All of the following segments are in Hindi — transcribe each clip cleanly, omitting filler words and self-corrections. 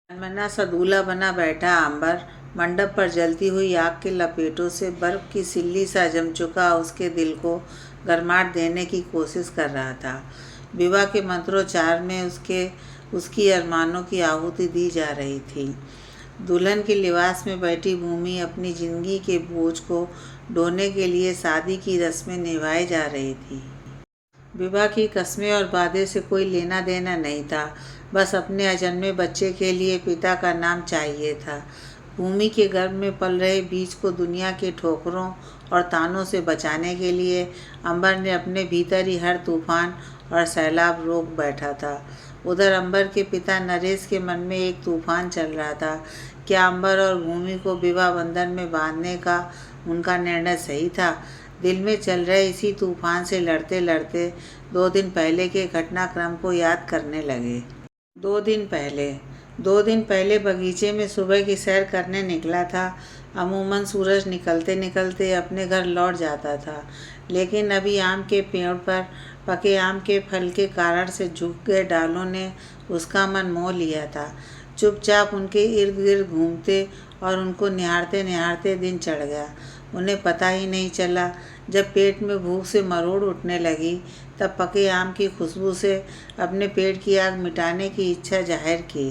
मनमना सा दूल्हा बना बैठा अंबर, मंडप पर जलती हुई आग के लपेटों से बर्फ की सिल्ली सा जम चुका उसके दिल को गर्माहट देने की कोशिश कर रहा था। विवाह के मंत्रोच्चार में उसकी अरमानों की आहुति दी जा रही थी। दुल्हन के लिबास में बैठी भूमि अपनी जिंदगी के बोझ को ढोने के लिए शादी की रस्में निभाई जा रही थी। विवाह की कस्में और वादे से कोई लेना देना नहीं था, बस अपने अजन्मे बच्चे के लिए पिता का नाम चाहिए था। भूमि के गर्भ में पल रहे बीज को दुनिया के ठोकरों और तानों से बचाने के लिए अंबर ने अपने भीतर ही हर तूफान और सैलाब रोक बैठा था। उधर अंबर के पिता नरेश के मन में एक तूफान चल रहा था। क्या अंबर और भूमि को विवाह बंधन में बांधने का उनका निर्णय सही था? दिल में चल रहे इसी तूफान से लड़ते लड़ते 2 दिन पहले के घटनाक्रम को याद करने लगे। 2 दिन पहले बगीचे में सुबह की सैर करने निकला था। अमूमन सूरज निकलते निकलते अपने घर लौट जाता था, लेकिन अभी आम के पेड़ पर पके आम के फल के कारण से झुक गए डालों ने उसका मन मोह लिया था। चुपचाप उनके इर्द गिर्द घूमते और उनको निहारते निहारते दिन चढ़ गया। उन्हें पता ही नहीं चला। जब पेट में भूख से मरोड़ उठने लगी, तब पके आम की खुशबू से अपने पेट की आग मिटाने की इच्छा जाहिर की।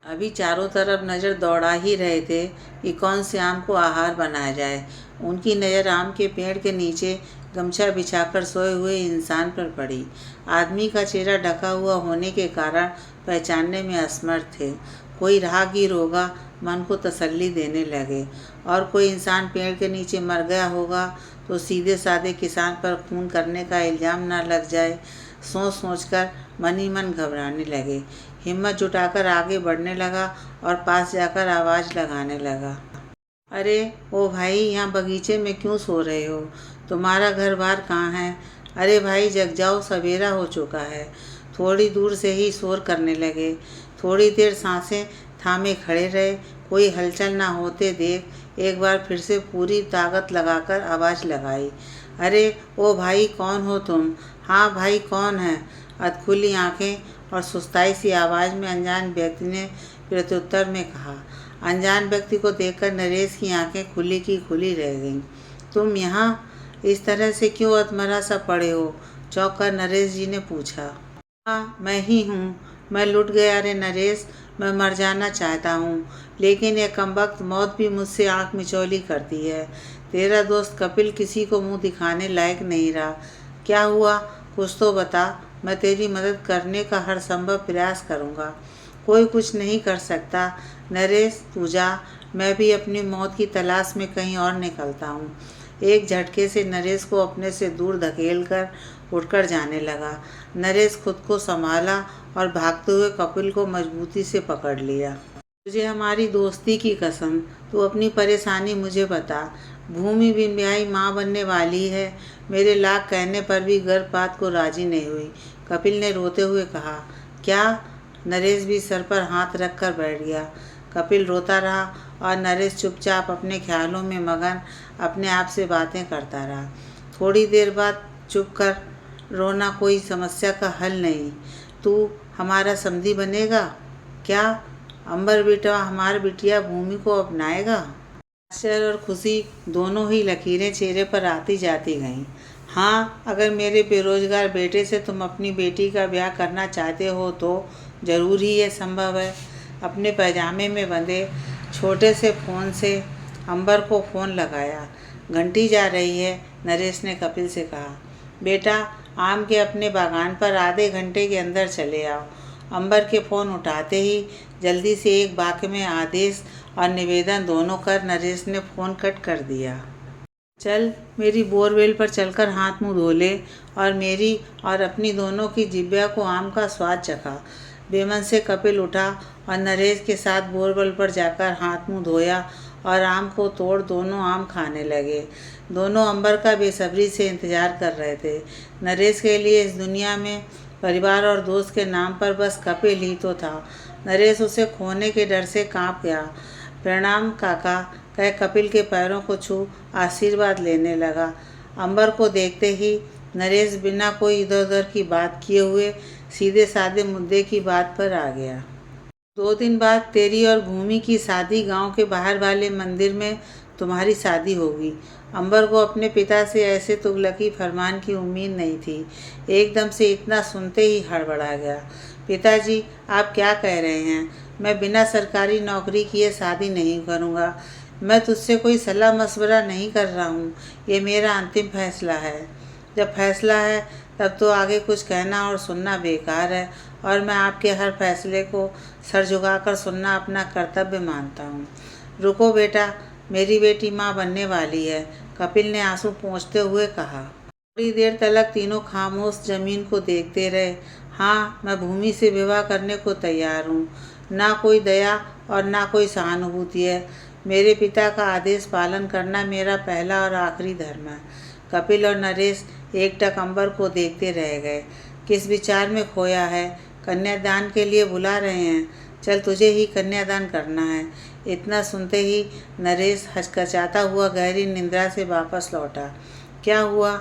अभी चारों तरफ नज़र दौड़ा ही रहे थे कि कौन से आम को आहार बनाया जाए। उनकी नज़र आम के पेड़ के नीचे गमछा बिछाकर सोए हुए इंसान पर पड़ी। आदमी का चेहरा ढका हुआ होने के कारण पहचानने में असमर्थ थे। कोई राहगीर होगा, मन को तसल्ली देने लगे, और कोई इंसान पेड़ के नीचे मर गया होगा तो सीधे साधे किसान पर खून करने का इल्ज़ाम न लग जाए। सोच सोचकर मन ही मन घबराने लगे। हिम्मत जुटाकर आगे बढ़ने लगा और पास जाकर आवाज़ लगाने लगा। अरे ओ भाई, यहाँ बगीचे में क्यों सो रहे हो? तुम्हारा घर बार कहाँ है? अरे भाई जग जाओ, सवेरा हो चुका है। थोड़ी दूर से ही शोर करने लगे। थोड़ी देर सांसें थामे खड़े रहे। कोई हलचल ना होते देख एक बार फिर से पूरी ताकत लगाकर आवाज़ लगाई। अरे ओ भाई, कौन हो तुम? हाँ भाई, कौन है? अधखुली आंखें और सुस्ताई सी आवाज़ में अनजान व्यक्ति ने प्रत्युत्तर में कहा। अनजान व्यक्ति को देखकर नरेश की आंखें खुली की खुली रह गईं। तुम यहाँ इस तरह से क्यों अधमरा सा पड़े हो? चौंक कर नरेश जी ने पूछा। हाँ, मैं ही हूँ। मैं लुट गया रे नरेश। मैं मर जाना चाहता हूँ, लेकिन यह कमबख्त मौत भी मुझसे आँख मिचौली करती है। तेरा दोस्त कपिल किसी को मुँह दिखाने लायक नहीं रहा। क्या हुआ, कुछ तो बता। मैं तेरी मदद करने का हर संभव प्रयास करूँगा। कोई कुछ नहीं कर सकता नरेश, तू जा। मैं भी अपनी मौत की तलाश में कहीं और निकलता हूँ। एक झटके से नरेश को अपने से दूर धकेलकर उठकर जाने लगा। नरेश खुद को संभाला और भागते हुए कपिल को मजबूती से पकड़ लिया। तुझे हमारी दोस्ती की कसम, तू अपनी परेशानी मुझे बता। भूमि भी ब्याही माँ बनने वाली है। मेरे लाख कहने पर भी गर्भपात को राजी नहीं हुई, कपिल ने रोते हुए कहा। क्या? नरेश भी सर पर हाथ रखकर बैठ गया। कपिल रोता रहा और नरेश चुपचाप अपने ख्यालों में मगन अपने आप से बातें करता रहा। थोड़ी देर बाद चुप कर, रोना कोई समस्या का हल नहीं। तू हमारा समधी बनेगा क्या? अंबर बेटा हमारी बिटिया भूमि को अपनाएगा? आश्चर्य और खुशी दोनों ही लकीरें चेहरे पर आती जाती गईं। हाँ, अगर मेरे बेरोजगार बेटे से तुम अपनी बेटी का ब्याह करना चाहते हो तो ज़रूर ही यह संभव है। अपने पैजामे में बंधे छोटे से फ़ोन से अंबर को फ़ोन लगाया। घंटी जा रही है, नरेश ने कपिल से कहा। बेटा, आम के अपने बागान पर आधे घंटे के अंदर चले आओ। अंबर के फ़ोन उठाते ही जल्दी से एक वाक्य में आदेश और निवेदन दोनों कर नरेश ने फ़ोन कट कर दिया। चल, मेरी बोरवेल पर चलकर हाथ मुंह धो ले और मेरी और अपनी दोनों की जिब्या को आम का स्वाद चखा। बेमन से कपिल उठा और नरेश के साथ बोरवेल पर जाकर हाथ मुंह धोया और आम को तोड़ दोनों आम खाने लगे। दोनों अंबर का बेसब्री से इंतजार कर रहे थे। नरेश के लिए इस दुनिया में परिवार और दोस्त के नाम पर बस कपिल ही तो था। नरेश उसे खोने के डर से कांप गया। प्रणाम काका, कह कपिल के पैरों को छू आशीर्वाद लेने लगा। अंबर को देखते ही नरेश बिना कोई इधर उधर की बात किए हुए सीधे साधे मुद्दे की बात पर आ गया। 2 दिन बाद तेरी और भूमि की शादी गांव के बाहर वाले मंदिर में तुम्हारी शादी होगी। अंबर को अपने पिता से ऐसे तुगलकी फरमान की उम्मीद नहीं थी। एकदम से इतना सुनते ही हड़बड़ा गया। पिताजी, आप क्या कह रहे हैं? मैं बिना सरकारी नौकरी किए शादी नहीं करूँगा। मैं तुझसे कोई सलाह मशवरा नहीं कर रहा हूँ। ये मेरा अंतिम फैसला है। जब फैसला है तब तो आगे कुछ कहना और सुनना बेकार है, और मैं आपके हर फैसले को सर झुकाकर सुनना अपना कर्तव्य मानता हूँ। रुको बेटा, मेरी बेटी माँ बनने वाली है, कपिल ने आंसू पोंछते हुए कहा। थोड़ी देर तक तीनों खामोश जमीन को देखते रहे। हाँ, मैं भूमि से विवाह करने को तैयार हूँ। ना कोई दया और ना कोई सहानुभूति है। मेरे पिता का आदेश पालन करना मेरा पहला और आखिरी धर्म है। कपिल और नरेश एकटक अंबर को देखते रह गए। किस विचार में खोया है? कन्यादान के लिए बुला रहे हैं। चल, तुझे ही कन्यादान करना है। इतना सुनते ही नरेश हचकचाता हुआ गहरी निंद्रा से वापस लौटा। क्या हुआ?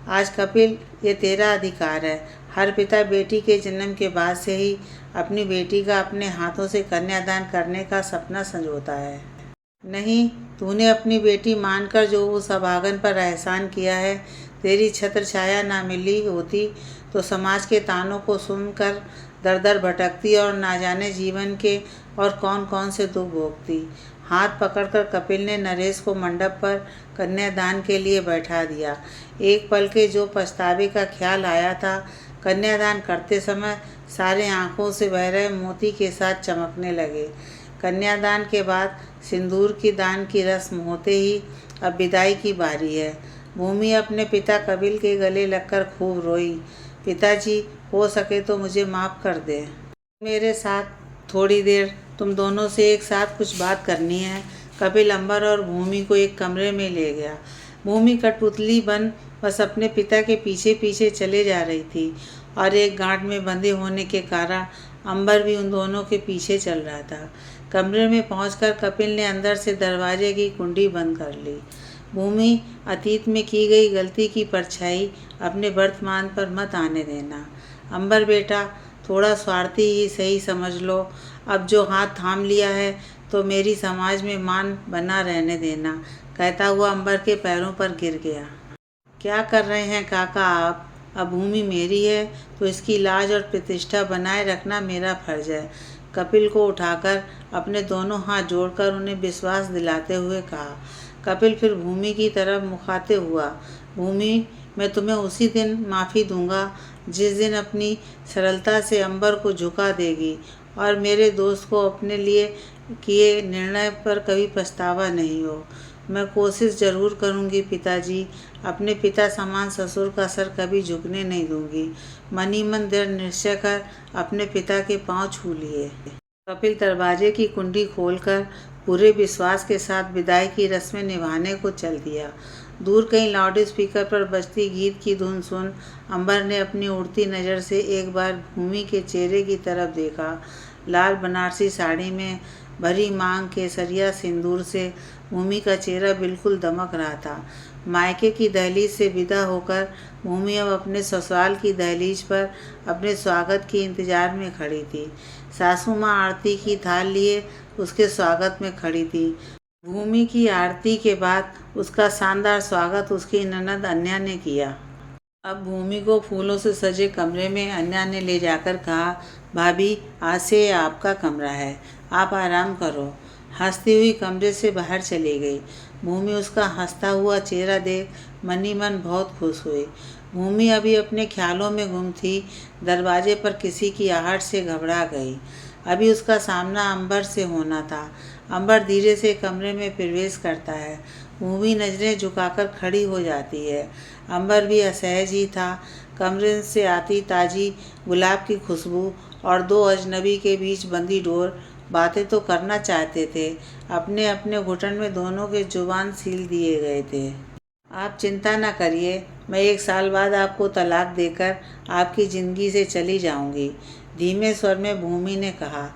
आज कपिल, ये तेरा अधिकार है। हर पिता बेटी के जन्म के बाद से ही अपनी बेटी का अपने हाथों से कन्यादान करने का सपना संजोता है। नहीं, तूने अपनी बेटी मानकर जो उस अभागन पर एहसान किया है, तेरी छत्र छाया ना मिली होती तो समाज के तानों को सुनकर दर दर भटकती और ना जाने जीवन के और कौन कौन से दुख भोगती। हाथ पकड़कर कपिल ने नरेश को मंडप पर कन्यादान के लिए बैठा दिया। एक पल के जो पछतावे का ख्याल आया था, कन्यादान करते समय सारे आंखों से बह रहे मोती के साथ चमकने लगे। कन्यादान के बाद सिंदूर की दान की रस्म होते ही अब विदाई की बारी है। भूमि अपने पिता कपिल के गले लगकर खूब रोई। पिताजी, हो सके तो मुझे माफ़ कर दे। मेरे साथ थोड़ी देर तुम दोनों से एक साथ कुछ बात करनी है। कपिल अंबर और भूमि को एक कमरे में ले गया। भूमि कठपुतली बन बस अपने पिता के पीछे पीछे चले जा रही थी, और एक गांठ में बंधे होने के कारण अंबर भी उन दोनों के पीछे चल रहा था। कमरे में पहुंचकर कपिल ने अंदर से दरवाजे की कुंडी बंद कर ली। भूमि, अतीत में की गई गलती की परछाई अपने वर्तमान पर मत आने देना। अंबर बेटा, थोड़ा स्वार्थी ही सही समझ लो। अब जो हाथ थाम लिया है तो मेरी समाज में मान बना रहने देना, कहता हुआ अंबर के पैरों पर गिर गया। क्या कर रहे हैं काका आप? अब भूमि मेरी है तो इसकी लाज और प्रतिष्ठा बनाए रखना मेरा फर्ज है। कपिल को उठाकर अपने दोनों हाथ जोड़कर उन्हें विश्वास दिलाते हुए कहा। कपिल फिर भूमि की तरफ मुखाते हुआ। भूमि, मैं तुम्हें उसी दिन माफ़ी दूंगा जिस दिन अपनी सरलता से अंबर को झुका देगी और मेरे दोस्त को अपने लिए किए निर्णय पर कभी पछतावा नहीं हो। मैं कोशिश ज़रूर करूंगी पिताजी। अपने पिता समान ससुर का सर कभी झुकने नहीं दूंगी। मन ही मन दृढ़ निश्चय कर अपने पिता के पांव छू लिए। कपिल दरवाजे की कुंडी खोलकर पूरे विश्वास के साथ विदाई की रस्में निभाने को चल दिया। दूर कहीं लाउड स्पीकर पर बजती गीत की धुन सुन अंबर ने अपनी उड़ती नज़र से एक बार भूमि के चेहरे की तरफ देखा। लाल बनारसी साड़ी में भरी मांग केसरिया सिंदूर से भूमि का चेहरा बिल्कुल दमक रहा था। मायके की दहलीज से विदा होकर भूमि अब अपने ससुराल की दहलीज पर अपने स्वागत के इंतजार में खड़ी थी। सासू माँ आरती की थाल लिए उसके स्वागत में खड़ी थी। भूमि की आरती के बाद उसका शानदार स्वागत उसकी ननद अन्या ने किया। अब भूमि को फूलों से सजे कमरे में अन्या ने ले जाकर कहा, भाभी, आज से ये आपका कमरा है, आप आराम करो। हंसती हुई कमरे से बाहर चली गई। भूमि उसका हंसता हुआ चेहरा देख मन ही मन बहुत खुश हुई। भूमि अभी अपने ख्यालों में गुम थी। दरवाजे पर किसी की आहट से घबरा गई। अभी उसका सामना अंबर से होना था। अंबर धीरे से कमरे में प्रवेश करता है। भूमि नजरें झुकाकर खड़ी हो जाती है। अंबर भी असहज ही था। कमरे से आती ताजी गुलाब की खुशबू और दो अजनबी के बीच बंदी डोर बातें तो करना चाहते थे। अपने अपने घुटन में दोनों के जुबान सील दिए गए थे। आप चिंता न करिए, मैं 1 साल बाद आपको तलाक देकर आपकी ज़िंदगी से चली जाऊंगी, धीमे स्वर में भूमि ने कहा।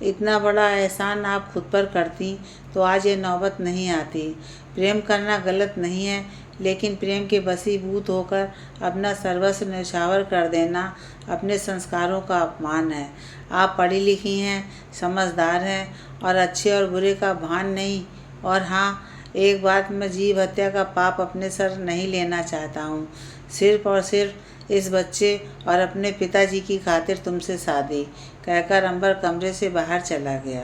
इतना बड़ा एहसान आप खुद पर करती तो आज ये नौबत नहीं आती। प्रेम करना गलत नहीं है, लेकिन प्रेम के वशीभूत होकर अपना सर्वस्व न्यौछावर कर देना अपने संस्कारों का अपमान है। आप पढ़ी लिखी हैं, समझदार हैं और अच्छे और बुरे का भान नहीं। और हाँ, एक बात, मैं जीव हत्या का पाप अपने सर नहीं लेना चाहता हूँ। सिर्फ और सिर्फ इस बच्चे और अपने पिताजी की खातिर तुमसे शादी, कहकर अंबर कमरे से बाहर चला गया।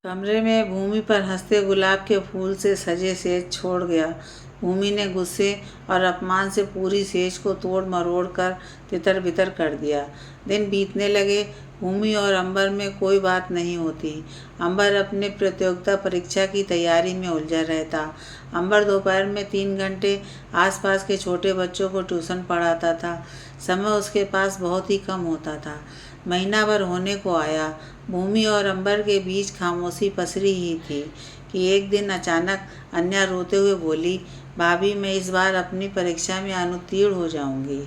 कमरे में भूमि पर हंसते गुलाब के फूल से सजे सेज छोड़ गया। भूमि ने गुस्से और अपमान से पूरी सेज को तोड़ मरोड़ कर तितर बितर कर दिया। दिन बीतने लगे। भूमि और अंबर में कोई बात नहीं होती। अंबर अपने प्रतियोगिता परीक्षा की तैयारी में उलझा रहता। अंबर दोपहर में 3 घंटे आसपास के छोटे बच्चों को ट्यूशन पढ़ाता था। समय उसके पास बहुत ही कम होता था। महीना भर होने को आया। भूमि और अंबर के बीच खामोशी पसरी ही थी कि एक दिन अचानक अन्या रोते हुए बोली, भाभी, मैं इस बार अपनी परीक्षा में अनुत्तीर्ण हो जाऊंगी।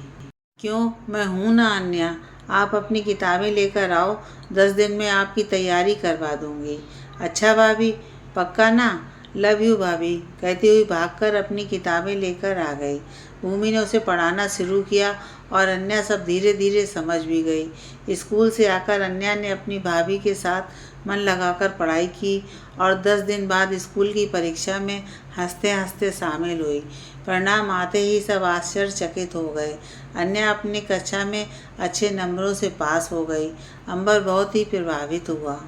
क्यों? मैं हूं ना अन्या। आप अपनी किताबें लेकर आओ, 10 दिन में आपकी तैयारी करवा दूंगी। अच्छा भाभी, पक्का ना? लव यू भाभी, कहती हुई भागकर अपनी किताबें लेकर आ गई। भूमि ने उसे पढ़ाना शुरू किया और अन्या सब धीरे धीरे समझ भी गई। स्कूल से आकर अन्या ने अपनी भाभी के साथ मन लगाकर पढ़ाई की और 10 दिन बाद स्कूल की परीक्षा में हंसते हंसते शामिल हुई। परिणाम आते ही सब आश्चर्यचकित हो गए। अन्या अपनी कक्षा में अच्छे नंबरों से पास हो गई। अंबर बहुत ही प्रभावित हुआ।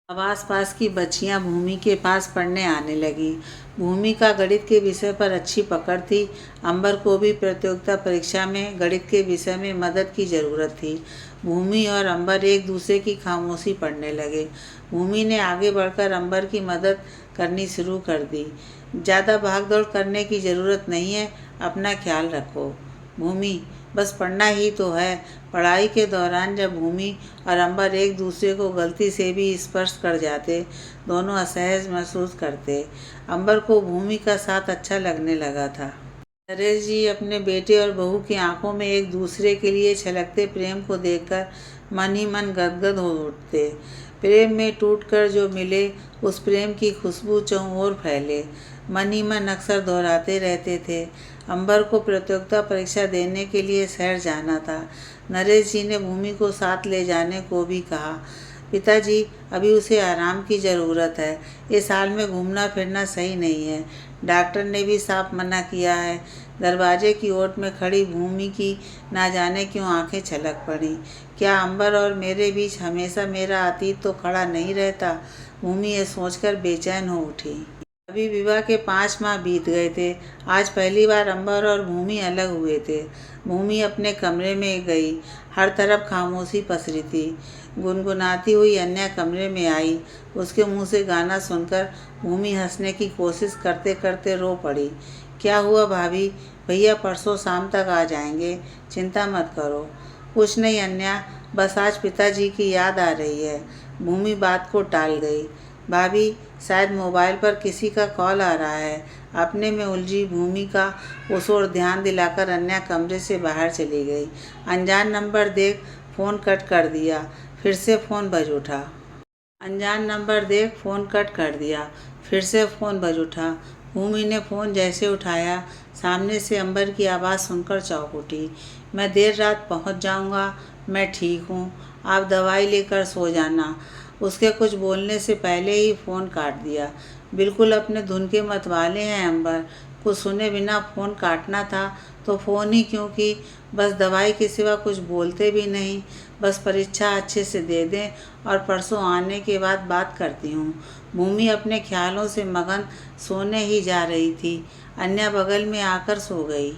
अब आसपास की बच्चियां भूमि के पास पढ़ने आने लगी। भूमि का गणित के विषय पर अच्छी पकड़ थी। अंबर को भी प्रतियोगिता परीक्षा में गणित के विषय में मदद की ज़रूरत थी। भूमि और अंबर एक दूसरे की खामोशी पढ़ने लगे। भूमि ने आगे बढ़कर अंबर की मदद करनी शुरू कर दी। ज़्यादा भाग दौड़ करने की ज़रूरत नहीं है, अपना ख्याल रखो। भूमि, बस पढ़ना ही तो है। पढ़ाई के दौरान जब भूमि और अंबर एक दूसरे को गलती से भी स्पर्श कर जाते, दोनों असहज महसूस करते। अंबर को भूमि का साथ अच्छा लगने लगा था। नरेश जी अपने बेटे और बहू की आंखों में एक दूसरे के लिए छलकते प्रेम को देखकर मन ही मन गदगद हो उठते। प्रेम में टूटकर जो मिले, उस प्रेम की खुशबू चहुओर फैले। मन ही मन अक्सर दोहराते रहते थे। अंबर को प्रतियोगिता परीक्षा देने के लिए शहर जाना था। नरेश जी ने भूमि को साथ ले जाने को भी कहा। पिताजी, अभी उसे आराम की ज़रूरत है। इस हाल में घूमना फिरना सही नहीं है। डॉक्टर ने भी साफ मना किया है। दरवाजे की ओर में खड़ी भूमि की ना जाने क्यों आंखें छलक पड़ी। क्या अंबर और मेरे बीच हमेशा मेरा अतीत तो खड़ा नहीं रहता? भूमि ये सोचकर बेचैन हो उठी। अभी विवाह के 5 माह बीत गए थे। आज पहली बार अंबर और भूमि अलग हुए थे। भूमि अपने कमरे में गई। हर तरफ खामोशी पसरी थी। गुनगुनाती हुई अन्या कमरे में आई। उसके मुंह से गाना सुनकर भूमि हंसने की कोशिश करते करते रो पड़ी। क्या हुआ भाभी? भैया परसों शाम तक आ जाएंगे, चिंता मत करो। कुछ नहीं अन्या, बस आज पिताजी की याद आ रही है। भूमि बात को टाल गई। भाभी, शायद मोबाइल पर किसी का कॉल आ रहा है। अपने में उलझी भूमि का उस ओर ध्यान दिलाकर अन्या कमरे से बाहर चली गई। अनजान नंबर देख फ़ोन कट कर दिया। फिर से फ़ोन बज उठा। अनजान नंबर देख फ़ोन कट कर दिया। फिर से फ़ोन बज उठा। भूमि ने फ़ोन जैसे उठाया, सामने से अंबर की आवाज़ सुनकर चौंक उठी। मैं देर रात पहुंच जाऊंगा, मैं ठीक हूं, आप दवाई लेकर सो जाना। उसके कुछ बोलने से पहले ही फ़ोन काट दिया। बिल्कुल अपने धुन के मतवाले हैं अंबर। कुछ सुने बिना फ़ोन काटना था तो फ़ोन ही क्यों की। बस दवाई के सिवा कुछ बोलते भी नहीं। बस परीक्षा अच्छे से दे दें और परसों आने के बाद बात करती हूँ। भूमि अपने ख्यालों से मगन सोने ही जा रही थी। अन्या बगल में आकर सो गई।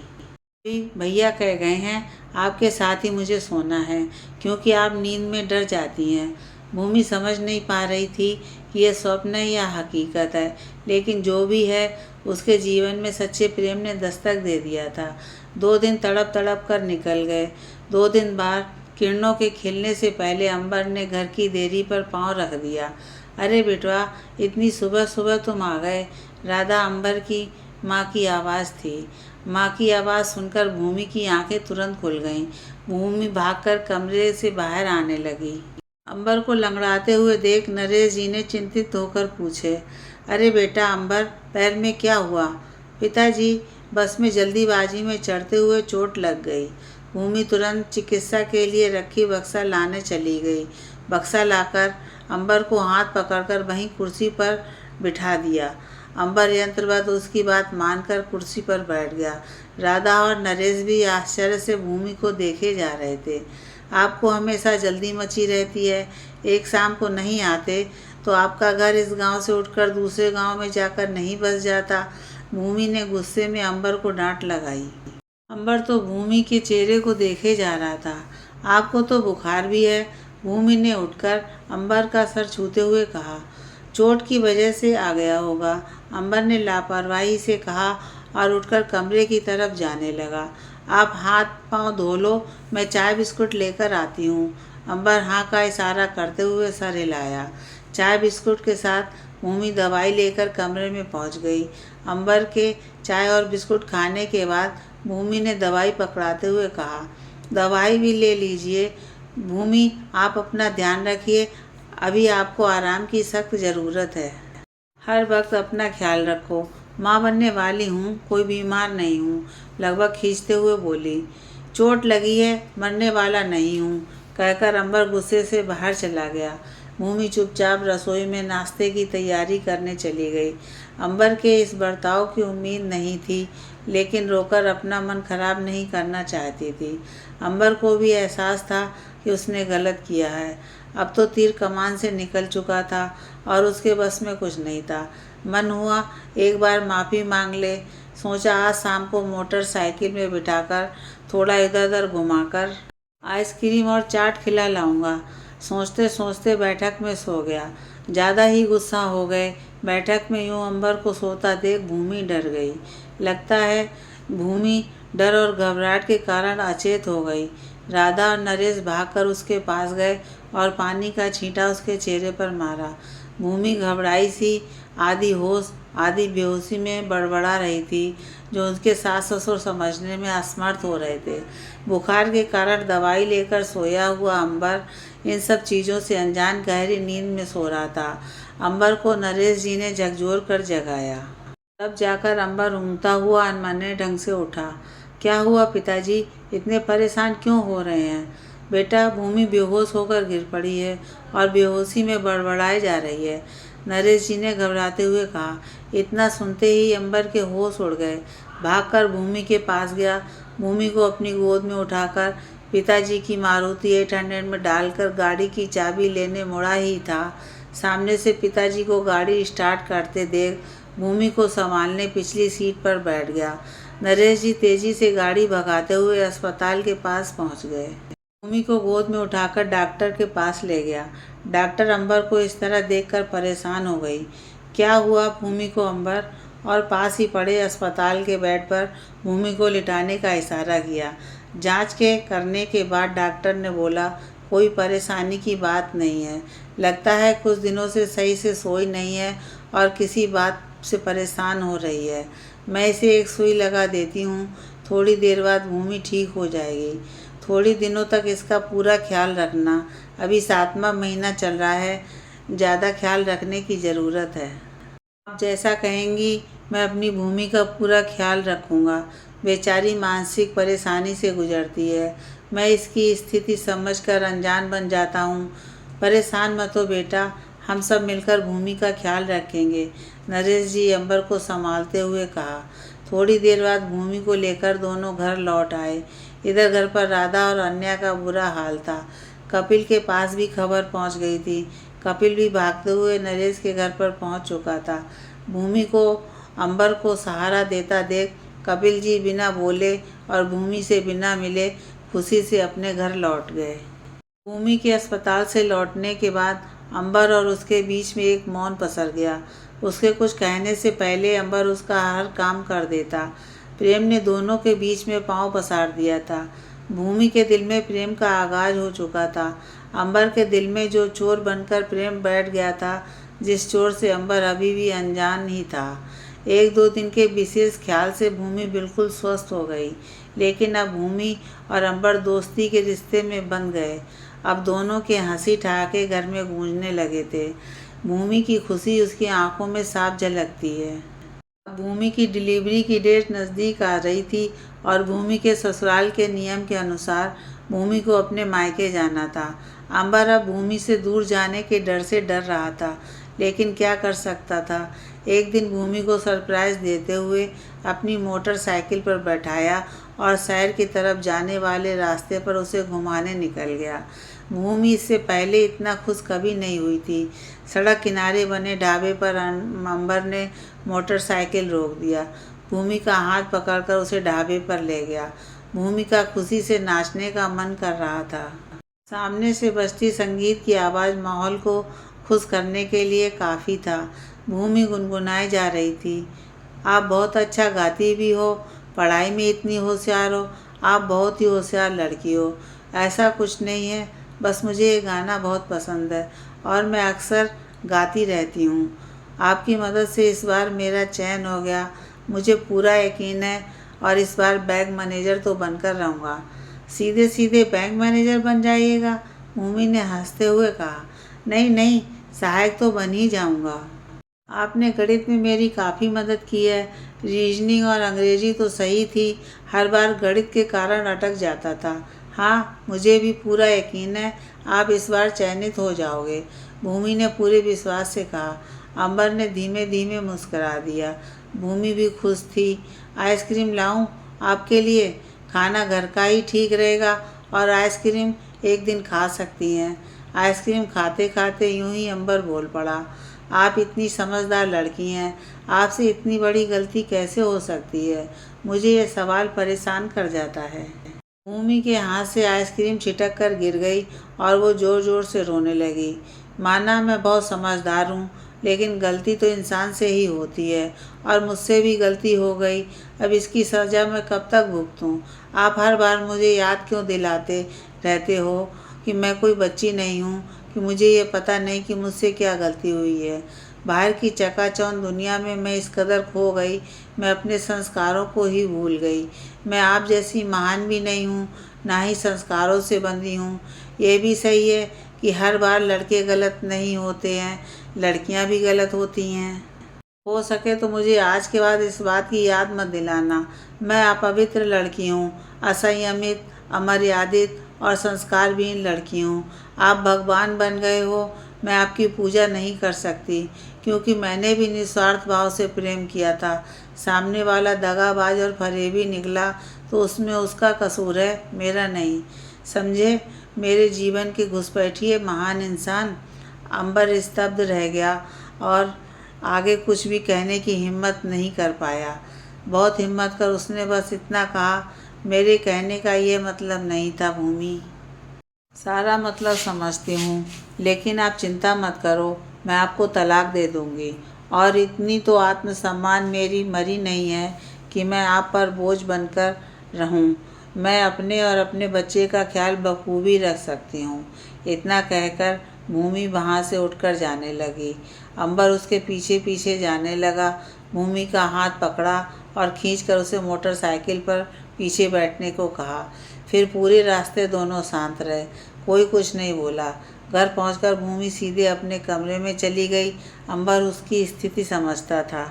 भैया कह गए हैं आपके साथ ही मुझे सोना है, क्योंकि आप नींद में डर जाती हैं। भूमि समझ नहीं पा रही थी कि यह स्वप्न है या हकीकत है, लेकिन जो भी है उसके जीवन में सच्चे प्रेम ने दस्तक दे दिया था। 2 दिन तड़प तड़प कर निकल गए। 2 दिन बाद किरणों के खिलने से पहले अंबर ने घर की देरी पर पाँव रख दिया। अरे बेटवा, इतनी सुबह सुबह तुम आ गए। राधा अंबर की माँ की आवाज़ थी। माँ की आवाज़ सुनकर भूमि की आंखें तुरंत खुल गईं। भूमि भागकर कमरे से बाहर आने लगी। अंबर को लंगड़ाते हुए देख नरेश जी ने चिंतित होकर पूछे, अरे बेटा अंबर, पैर में क्या हुआ? पिताजी, बस में जल्दीबाजी में चढ़ते हुए चोट लग गई। भूमि तुरंत चिकित्सा के लिए रखी बक्सा लाने चली गई। बक्सा लाकर अंबर को हाथ पकड़कर वहीं कुर्सी पर बिठा दिया। अंबर यंत्रवत उसकी बात मानकर कुर्सी पर बैठ गया। राधा और नरेश भी आश्चर्य से भूमि को देखे जा रहे थे। आपको हमेशा जल्दी मची रहती है, एक शाम को नहीं आते तो आपका घर इस गांव से उठकर दूसरे गांव में जाकर नहीं बस जाता। भूमि ने गुस्से में अंबर को डांट लगाई। अंबर तो भूमि के चेहरे को देखे जा रहा था। आपको तो बुखार भी है, भूमि ने उठकर अंबर का सर छूते हुए कहा। चोट की वजह से आ गया होगा, अंबर ने लापरवाही से कहा और उठकर कमरे की तरफ जाने लगा। आप हाथ पांव धो लो, मैं चाय बिस्कुट लेकर आती हूँ। अंबर हाँ का इशारा करते हुए सर हिलाया। चाय बिस्कुट के साथ भूमि दवाई लेकर कमरे में पहुँच गई। अंबर के चाय और बिस्कुट खाने के बाद भूमि ने दवाई पकड़ाते हुए कहा, दवाई भी ले लीजिए। भूमि, आप अपना ध्यान रखिए, अभी आपको आराम की सख्त ज़रूरत है। हर वक्त अपना ख्याल रखो। माँ बनने वाली हूँ, कोई बीमार नहीं हूँ, लगभग खींचते हुए बोली। चोट लगी है, मरने वाला नहीं हूँ, कहकर अंबर गुस्से से बाहर चला गया। भूमि चुपचाप रसोई में नाश्ते की तैयारी करने चली गई। अंबर के इस बर्ताव की उम्मीद नहीं थी, लेकिन रोकर अपना मन खराब नहीं करना चाहती थी। अंबर को भी एहसास था कि उसने गलत किया है। अब तो तीर कमान से निकल चुका था और उसके बस में कुछ नहीं था। मन हुआ एक बार माफ़ी मांग ले। सोचा आज शाम को मोटरसाइकिल में बिठाकर थोड़ा इधर उधर घुमाकर आइसक्रीम और चाट खिला लाऊंगा। सोचते सोचते बैठक में सो गया। ज़्यादा ही गुस्सा हो गए। बैठक में यूं अंबर को सोता देख भूमि डर गई। लगता है भूमि डर और घबराहट के कारण अचेत हो गई। राधा और नरेश भागकर उसके पास गए और पानी का छींटा उसके चेहरे पर मारा। भूमि घबराई सी आधी होश आधी बेहोशी में बड़बड़ा रही थी, जो उसके सास ससुर समझने में असमर्थ हो रहे थे। बुखार के कारण दवाई लेकर सोया हुआ अंबर इन सब चीज़ों से अनजान गहरी नींद में सो रहा था। अंबर को नरेश जी ने झकझोर कर जगाया। तब जाकर अंबर ऊँघता हुआ अनमने ढंग से उठा। क्या हुआ पिताजी, इतने परेशान क्यों हो रहे हैं? बेटा, भूमि बेहोश होकर गिर पड़ी है और बेहोशी में बड़बड़ाए जा रही है, नरेश जी ने घबराते हुए कहा। इतना सुनते ही अंबर के होश उड़ गए। भागकर भूमि के पास गया। भूमि को अपनी गोद में उठाकर पिताजी की मारुति 800 में डालकर गाड़ी की चाबी लेने मुड़ा ही था, सामने से पिताजी को गाड़ी स्टार्ट करते देख भूमि को संभालने पिछली सीट पर बैठ गया। नरेश जी तेजी से गाड़ी भगाते हुए अस्पताल के पास पहुंच गए। भूमि को गोद में उठाकर डॉक्टर के पास ले गया। डॉक्टर अंबर को इस तरह देखकर परेशान हो गई। क्या हुआ भूमि को अंबर? और पास ही पड़े अस्पताल के बेड पर भूमि को लिटाने का इशारा किया। जांच के करने के बाद डॉक्टर ने बोला, कोई परेशानी की बात नहीं है, लगता है कुछ दिनों से सही से सोई नहीं है और किसी बात से परेशान हो रही है। मैं इसे एक सुई लगा देती हूँ, थोड़ी देर बाद भूमि ठीक हो जाएगी। थोड़ी दिनों तक इसका पूरा ख्याल रखना, अभी 7वां महीना चल रहा है, ज़्यादा ख्याल रखने की ज़रूरत है। आप जैसा कहेंगी मैं अपनी भूमि का पूरा ख्याल रखूँगा। बेचारी मानसिक परेशानी से गुजरती है, मैं इसकी स्थिति समझकर अनजान बन जाता हूँ। परेशान मत हो बेटा, हम सब मिलकर भूमि का ख्याल रखेंगे, नरेश जी अंबर को संभालते हुए कहा। थोड़ी देर बाद भूमि को लेकर दोनों घर लौट आए। इधर घर पर राधा और अन्या का बुरा हाल था। कपिल के पास भी खबर पहुंच गई थी। कपिल भी भागते हुए नरेश के घर पर पहुंच चुका था। भूमि को अंबर को सहारा देता देख कपिल जी बिना बोले और भूमि से बिना मिले खुशी से अपने घर लौट गए। भूमि के अस्पताल से लौटने के बाद अंबर और उसके बीच में एक मौन पसर गया। उसके कुछ कहने से पहले अंबर उसका हर काम कर देता। प्रेम ने दोनों के बीच में पांव पसार दिया था। भूमि के दिल में प्रेम का आगाज हो चुका था। अंबर के दिल में जो चोर बनकर प्रेम बैठ गया था, जिस चोर से अंबर अभी भी अनजान ही था। 1-2 दिन के विशेष ख्याल से भूमि बिल्कुल स्वस्थ हो गई, लेकिन अब भूमि और अंबर दोस्ती के रिश्ते में बंध गए। अब दोनों के हंसी ठहाके घर में गूंजने लगे थे। भूमि की खुशी उसकी आंखों में साफ झलकती है। भूमि की डिलीवरी की डेट नज़दीक आ रही थी और भूमि के ससुराल के नियम के अनुसार भूमि को अपने मायके जाना था। अंबर अब भूमि से दूर जाने के डर से डर रहा था, लेकिन क्या कर सकता था। एक दिन भूमि को सरप्राइज़ देते हुए अपनी मोटरसाइकिल पर बैठाया और शहर की तरफ जाने वाले रास्ते पर उसे घुमाने निकल गया। भूमि इससे पहले इतना खुश कभी नहीं हुई थी। सड़क किनारे बने ढाबे पर अंबर ने मोटरसाइकिल रोक दिया। भूमि का हाथ पकड़कर उसे ढाबे पर ले गया। भूमि का खुशी से नाचने का मन कर रहा था। सामने से बजती संगीत की आवाज़ माहौल को खुश करने के लिए काफ़ी था। भूमि गुनगुनाई जा रही थी, आप बहुत अच्छा गाती भी हो, पढ़ाई में इतनी होशियार हो, आप बहुत ही होशियार लड़की हो। ऐसा कुछ नहीं है, बस मुझे ये गाना बहुत पसंद है और मैं अक्सर गाती रहती हूँ। आपकी मदद से इस बार मेरा चयन हो गया। मुझे पूरा यकीन है और इस बार बैंक मैनेजर तो बनकर रहूँगा। सीधे सीधे बैंक मैनेजर बन जाइएगा? भूमि ने हंसते हुए कहा। नहीं नहीं, सहायक तो बन ही जाऊँगा। आपने गणित में मेरी काफ़ी मदद की है। रीजनिंग और अंग्रेजी तो सही थी, हर बार गणित के कारण अटक जाता था। हाँ, मुझे भी पूरा यकीन है आप इस बार चयनित हो जाओगे, भूमि ने पूरे विश्वास से कहा। अंबर ने धीमे धीमे मुस्करा दिया। भूमि भी खुश थी। आइसक्रीम लाऊं आपके लिए? खाना घर का ही ठीक रहेगा और आइसक्रीम एक दिन खा सकती हैं। आइसक्रीम खाते खाते यूं ही अंबर बोल पड़ा। आप इतनी समझदार लड़की हैं, आपसे इतनी बड़ी गलती कैसे हो सकती है? मुझे ये सवाल परेशान कर जाता है। भूमि के हाथ से आइसक्रीम छिटक कर गिर गई और वो ज़ोर ज़ोर से रोने लगी। माना मैं बहुत समझदार हूँ, लेकिन गलती तो इंसान से ही होती है और मुझसे भी गलती हो गई। अब इसकी सज़ा मैं कब तक भुगतूँ? आप हर बार मुझे याद क्यों दिलाते रहते हो कि मैं कोई बच्ची नहीं हूँ, कि मुझे ये पता नहीं कि मुझसे क्या गलती हुई है। बाहर की चकाचौंध दुनिया में मैं इस कदर खो गई, मैं अपने संस्कारों को ही भूल गई। मैं आप जैसी महान भी नहीं हूँ, ना ही संस्कारों से बंधी हूँ। ये भी सही है कि हर बार लड़के गलत नहीं होते हैं, लड़कियाँ भी गलत होती हैं। हो सके तो मुझे आज के बाद इस बात की याद मत दिलाना। मैं अपवित्र लड़की हूँ, असंयमित, अमर्यादित और संस्कारहीन लड़की हूँ। आप भगवान बन गए हो, मैं आपकी पूजा नहीं कर सकती, क्योंकि मैंने भी निस्वार्थ भाव से प्रेम किया था। सामने वाला दगाबाज और फरेबी निकला तो उसमें उसका कसूर है, मेरा नहीं। समझे मेरे जीवन के घुसपैठिए महान इंसान। अंबर स्तब्ध रह गया और आगे कुछ भी कहने की हिम्मत नहीं कर पाया। बहुत हिम्मत कर उसने बस इतना कहा, मेरे कहने का ये मतलब नहीं था भूमि। सारा मतलब समझती हूँ, लेकिन आप चिंता मत करो, मैं आपको तलाक दे दूँगी। और इतनी तो आत्मसम्मान मेरी मरी नहीं है कि मैं आप पर बोझ बनकर रहूँ। मैं अपने और अपने बच्चे का ख्याल बखूबी रख सकती हूँ। इतना कहकर भूमि वहाँ से उठकर जाने लगी। अंबर उसके पीछे पीछे जाने लगा। भूमि का हाथ पकड़ा और खींचकर उसे मोटरसाइकिल पर पीछे बैठने को कहा। फिर पूरे रास्ते दोनों शांत रहे, कोई कुछ नहीं बोला। घर पहुंचकर भूमि सीधे अपने कमरे में चली गई। अंबर उसकी स्थिति समझता था,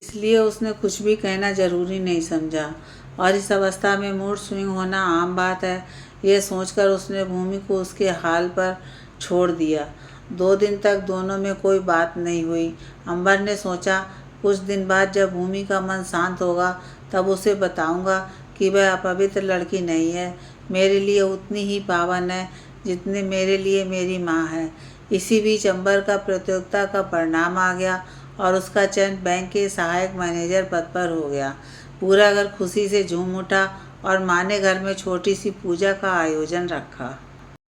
इसलिए उसने कुछ भी कहना जरूरी नहीं समझा। और इस अवस्था में मूड स्विंग होना आम बात है, यह सोचकर उसने भूमि को उसके हाल पर छोड़ दिया। 2 दिन तक दोनों में कोई बात नहीं हुई। अंबर ने सोचा, कुछ दिन बाद जब भूमि का मन शांत होगा तब उसे बताऊंगा कि वह अपवित्र लड़की नहीं है, मेरे लिए उतनी ही पावन है जितने मेरे लिए मेरी माँ है। इसी बीच अंबर का प्रतियोगिता का परिणाम आ गया और उसका चयन बैंक के सहायक मैनेजर पद पर हो गया। पूरा घर खुशी से झूम उठा और माँ ने घर में छोटी सी पूजा का आयोजन रखा।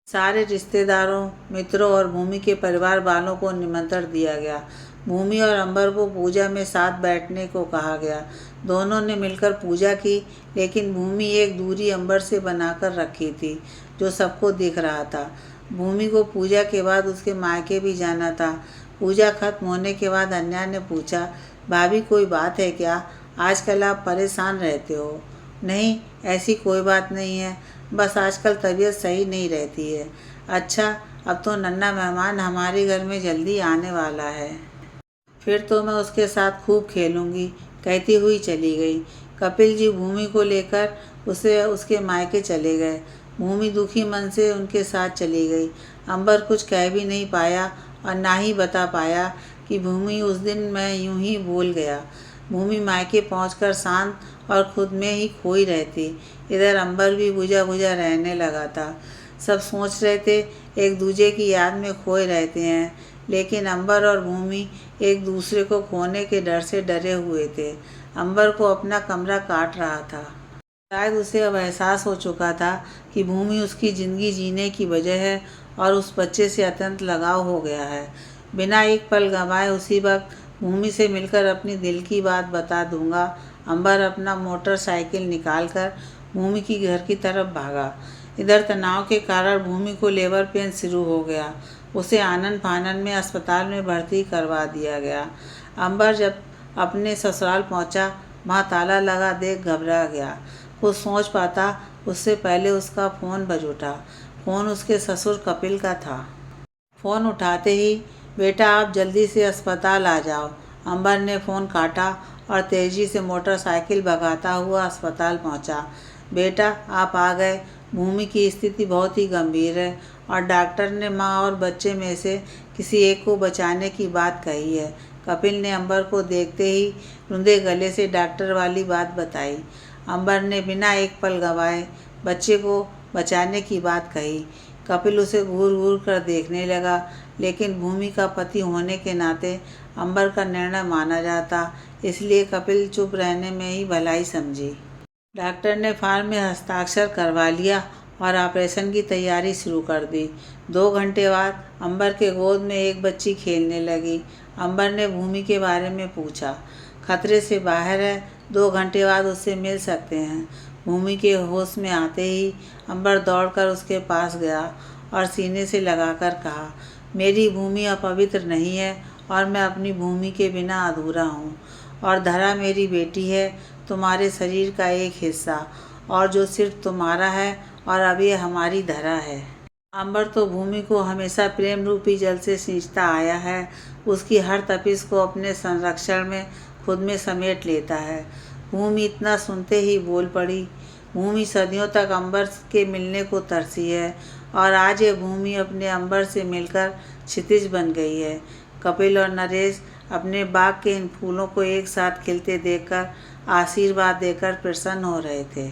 सारे रिश्तेदारों, मित्रों और भूमि के परिवार वालों को निमंत्रण दिया गया। भूमि और अंबर को पूजा में साथ बैठने को कहा गया। दोनों ने मिलकर पूजा की, लेकिन भूमि एक दूरी अंबर से बनाकर रखी थी जो सबको दिख रहा था। भूमि को पूजा के बाद उसके मायके भी जाना था। पूजा खत्म होने के बाद अन्या ने पूछा, भाभी कोई बात है क्या? आजकल आप परेशान रहते हो। नहीं, ऐसी कोई बात नहीं है, बस आजकल तबीयत सही नहीं रहती है। अच्छा, अब तो नन्हा मेहमान हमारे घर में जल्दी आने वाला है, फिर तो मैं उसके साथ खूब खेलूँगी। कहती हुई चली गई। कपिल जी भूमि को लेकर उसके मायके चले गए। भूमि दुखी मन से उनके साथ चली गई। अंबर कुछ कह भी नहीं पाया और ना ही बता पाया कि भूमि उस दिन मैं यूं ही भूल गया। भूमि मायके पहुंचकर शांत और खुद में ही खोई रहती। इधर अंबर भी बुझा बुझा रहने लगा था। सब सोच रहे थे, एक दूजे की याद में खोए रहते हैं, लेकिन अंबर और भूमि एक दूसरे को खोने के डर से डरे हुए थे। अंबर को अपना कमरा काट रहा था। शायद उसे अब एहसास हो चुका था कि भूमि उसकी ज़िंदगी जीने की वजह है और उस बच्चे से अत्यंत लगाव हो गया है। बिना एक पल गंवाए उसी वक्त भूमि से मिलकर अपनी दिल की बात बता दूंगा। अंबर अपना मोटरसाइकिल निकालकर भूमि की घर की तरफ भागा। इधर तनाव के कारण भूमि को लेबर पेन शुरू हो गया। उसे आनन फानन में अस्पताल में भर्ती करवा दिया गया। अंबर जब अपने ससुराल पहुंचा, वहाँ ताला लगा देख घबरा गया। वो सोच पाता उससे पहले उसका फ़ोन बज उठा। फ़ोन उसके ससुर कपिल का था। फ़ोन उठाते ही, बेटा आप जल्दी से अस्पताल आ जाओ। अंबर ने फ़ोन काटा और तेज़ी से मोटरसाइकिल भगाता हुआ अस्पताल पहुंचा। बेटा आप आ गए। भूमि की स्थिति बहुत ही गंभीर है और डॉक्टर ने माँ और बच्चे में से किसी एक को बचाने की बात कही है। कपिल ने अंबर को देखते ही रुंधे गले से डॉक्टर वाली बात बताई। अंबर ने बिना एक पल गंवाए बच्चे को बचाने की बात कही। कपिल उसे घूर घूर कर देखने लगा, लेकिन भूमि का पति होने के नाते अंबर का निर्णय माना जाता, इसलिए कपिल चुप रहने में ही भलाई समझी। डॉक्टर ने फार्म में हस्ताक्षर करवा लिया और ऑपरेशन की तैयारी शुरू कर दी। 2 घंटे बाद अंबर के गोद में एक बच्ची खेलने लगी। अंबर ने भूमि के बारे में पूछा। खतरे से बाहर है, 2 घंटे बाद उससे मिल सकते हैं। भूमि के होश में आते ही अंबर दौड़कर उसके पास गया और सीने से लगाकर कहा, मेरी भूमि अपवित्र नहीं है और मैं अपनी भूमि के बिना अधूरा हूँ। और धरा मेरी बेटी है, तुम्हारे शरीर का एक हिस्सा, और जो सिर्फ तुम्हारा है और अब ये हमारी धरा है। अंबर तो भूमि को हमेशा प्रेम रूपी जल से सींचता आया है। उसकी हर तपिश को अपने संरक्षण में खुद में समेट लेता है। भूमि इतना सुनते ही बोल पड़ी। भूमि सदियों तक अंबर के मिलने को तरसी है और आज ये भूमि अपने अंबर से मिलकर क्षितिज बन गई है। कपिल और नरेश अपने बाग के इन फूलों को एक साथ खिलते देखकर आशीर्वाद देकर प्रसन्न हो रहे थे।